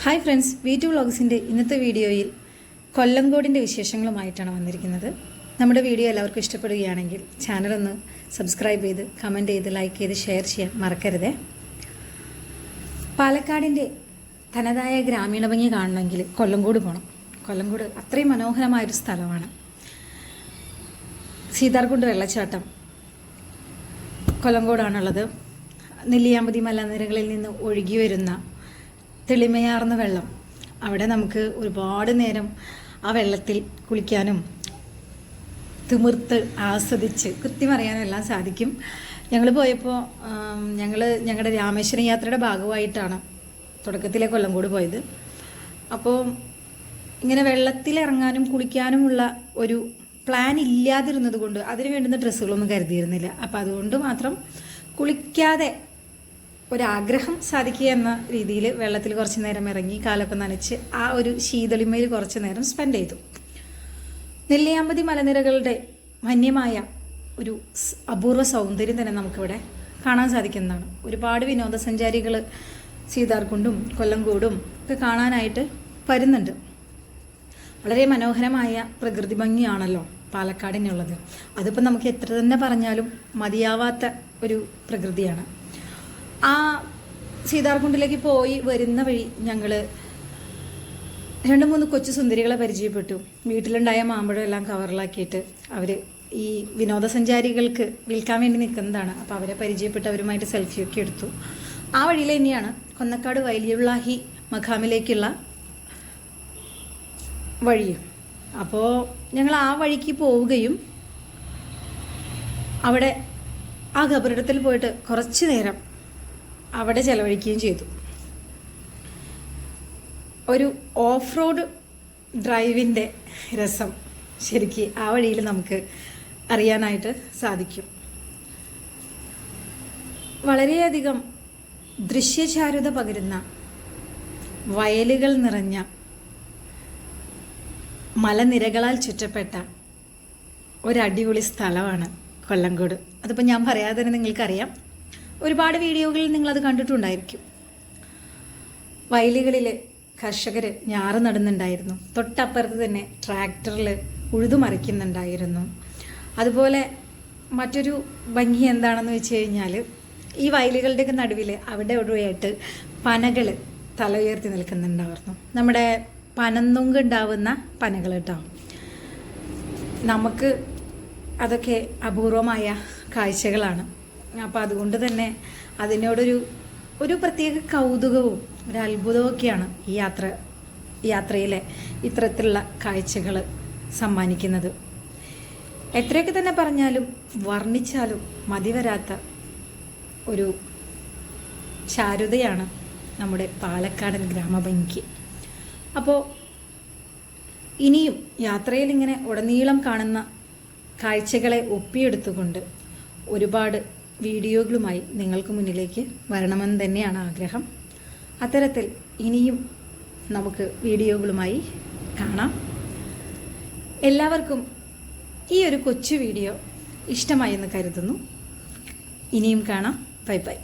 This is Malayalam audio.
ഹായ് ഫ്രണ്ട്സ്, V2 വ്ളോഗ്സിൻ്റെ ഇന്നത്തെ വീഡിയോയിൽ കൊല്ലങ്കോടിൻ്റെ വിശേഷങ്ങളുമായിട്ടാണ് വന്നിരിക്കുന്നത്. നമ്മുടെ വീഡിയോ എല്ലാവർക്കും ഇഷ്ടപ്പെടുകയാണെങ്കിൽ ചാനലൊന്ന് സബ്സ്ക്രൈബ് ചെയ്ത് കമൻറ്റ് ചെയ്ത് ലൈക്ക് ചെയ്ത് ഷെയർ ചെയ്യാൻ മറക്കരുതേ. പാലക്കാടിൻ്റെ തനതായ ഗ്രാമീണ ഭംഗി കാണണമെങ്കിൽ കൊല്ലങ്കോട് പോകണം. കൊല്ലങ്കോട് അത്രയും മനോഹരമായൊരു സ്ഥലമാണ്. സീതാർകുണ്ട് വെള്ളച്ചാട്ടം കൊല്ലങ്കോടാണുള്ളത്. നെല്ലിയാമ്പതി മലനിരകളിൽ നിന്ന് ഒഴുകി വരുന്ന തെളിമയാർന്ന വെള്ളം, അവിടെ നമുക്ക് ഒരുപാട് നേരം ആ വെള്ളത്തിൽ കുളിക്കാനും തിമിർത്ത് ആസ്വദിച്ച് കൃത്യമറിയാനും എല്ലാം സാധിക്കും. ഞങ്ങൾ പോയപ്പോൾ ഞങ്ങളുടെ രാമേശ്വരം യാത്രയുടെ ഭാഗമായിട്ടാണ് തുടക്കത്തിലെ കൊല്ലങ്കോട് പോയത്. അപ്പോൾ ഇങ്ങനെ വെള്ളത്തിലിറങ്ങാനും കുളിക്കാനുമുള്ള ഒരു പ്ലാൻ ഇല്ലാതിരുന്നത് കൊണ്ട് അതിന് വേണ്ടുന്ന ഡ്രസ്സുകളൊന്നും കരുതിയിരുന്നില്ല. അപ്പോൾ അതുകൊണ്ട് മാത്രം കുളിക്കാതെ ഒരാഗ്രഹം സാധിക്കുക എന്ന രീതിയിൽ വെള്ളത്തിൽ കുറച്ച് നേരം ഇറങ്ങി കാലൊക്കെ നനച്ച് ആ ഒരു ശീതളിമയിൽ കുറച്ച് നേരം സ്പെൻഡ് ചെയ്തു. നെല്ലിയാമ്പതി മലനിരകളുടെ വന്യമായ ഒരു അപൂർവ സൗന്ദര്യം തന്നെ നമുക്കിവിടെ കാണാൻ സാധിക്കുന്നതാണ്. ഒരുപാട് വിനോദസഞ്ചാരികൾ സീതാർകുണ്ടും കൊല്ലങ്കോടും ഒക്കെ കാണാനായിട്ട് വരുന്നുണ്ട്. വളരെ മനോഹരമായ പ്രകൃതി ഭംഗിയാണല്ലോ പാലക്കാടിനുള്ളത്. അതിപ്പോൾ നമുക്ക് എത്ര തന്നെ പറഞ്ഞാലും മതിയാവാത്ത ഒരു പ്രകൃതിയാണ്. ആ സീതാർകുണ്ടിലേക്ക് പോയി വരുന്ന വഴി ഞങ്ങൾ 2-3 കൊച്ചു സുന്ദരികളെ പരിചയപ്പെട്ടു. വീട്ടിലുണ്ടായ മാമ്പഴം എല്ലാം കവറിലാക്കിയിട്ട് അവർ ഈ വിനോദസഞ്ചാരികൾക്ക് വിൽക്കാൻ വേണ്ടി നിൽക്കുന്നതാണ്. അപ്പോൾ അവരെ പരിചയപ്പെട്ട് അവരുമായിട്ട് സെൽഫിയൊക്കെ എടുത്തു. ആ വഴിയിൽ തന്നെയാണ് കൊന്നക്കാട് വലിയുള്ളാഹി മഖാമിലേക്കുള്ള വഴി. അപ്പോൾ ഞങ്ങൾ ആ വഴിക്ക് പോവുകയും അവിടെ ആ ഖബറിടത്തിൽ പോയിട്ട് കുറച്ച് നേരം അവിടെ ചെലവഴിക്കുകയും ചെയ്തു. ഒരു ഓഫ് റോഡ് ഡ്രൈവിൻ്റെ രസം ശരിക്കും ആ വഴിയിൽ നമുക്ക് അറിയാനായിട്ട് സാധിക്കും. വളരെയധികം ദൃശ്യചാരുത പകരുന്ന വയലുകൾ നിറഞ്ഞ മലനിരകളാൽ ചുറ്റപ്പെട്ട ഒരടിപൊളി സ്ഥലമാണ് കൊല്ലങ്കോട്. അതിപ്പോൾ ഞാൻ പറയാതെ തന്നെ നിങ്ങൾക്കറിയാം. ഒരുപാട് വീഡിയോകളിൽ നിങ്ങളത് കണ്ടിട്ടുണ്ടായിരിക്കും. വയലുകളിൽ കർഷകർ ഞാറ് നടുന്നുണ്ടായിരുന്നു. തൊട്ടപ്പുറത്ത് തന്നെ ട്രാക്ടറിൽ ഉഴുതുമറിക്കുന്നുണ്ടായിരുന്നു. അതുപോലെ മറ്റൊരു ഭംഗി എന്താണെന്ന് വെച്ച് കഴിഞ്ഞാൽ ഈ വയലുകളുടെയൊക്കെ നടുവിൽ അവിടെ ഇവിടെയായിട്ട് പനകൾ തല ഉയർത്തി നിൽക്കുന്നുണ്ടായിരുന്നു. നമ്മുടെ പനന്നൊങ്ക് ഉണ്ടാവുന്ന പനകൾ കേട്ടോ. നമുക്ക് അതൊക്കെ അപൂർവമായ കാഴ്ചകളാണ്. അപ്പോൾ അതുകൊണ്ട് തന്നെ അതിനോടൊരു പ്രത്യേക കൗതുകവും ഒരു അത്ഭുതമൊക്കെയാണ് ഈ യാത്രയിലെ ഇത്തരത്തിലുള്ള കാഴ്ചകൾ സമ്മാനിക്കുന്നത്. എത്രയൊക്കെ തന്നെ പറഞ്ഞാലും വർണ്ണിച്ചാലും മതിവരാത്ത ഒരു ചാരുതയാണ് നമ്മുടെ പാലക്കാടൻ ഗ്രാമഭംഗി. അപ്പോൾ ഇനിയും യാത്രയിൽ ഇങ്ങനെ ഉടനീളം കാണുന്ന കാഴ്ചകളെ ഒപ്പിയെടുത്തുകൊണ്ട് ഒരുപാട് വീഡിയോകളുമായി നിങ്ങൾക്ക് മുന്നിലേക്ക് വരണമെന്ന് തന്നെയാണ് ആഗ്രഹം. അത്തരത്തിൽ ഇനിയും നമുക്ക് വീഡിയോകളുമായി കാണാം. എല്ലാവർക്കും ഈ ഒരു കൊച്ചു വീഡിയോ ഇഷ്ടമായി എന്ന് കരുതുന്നു. ഇനിയും കാണാം. Bye bye.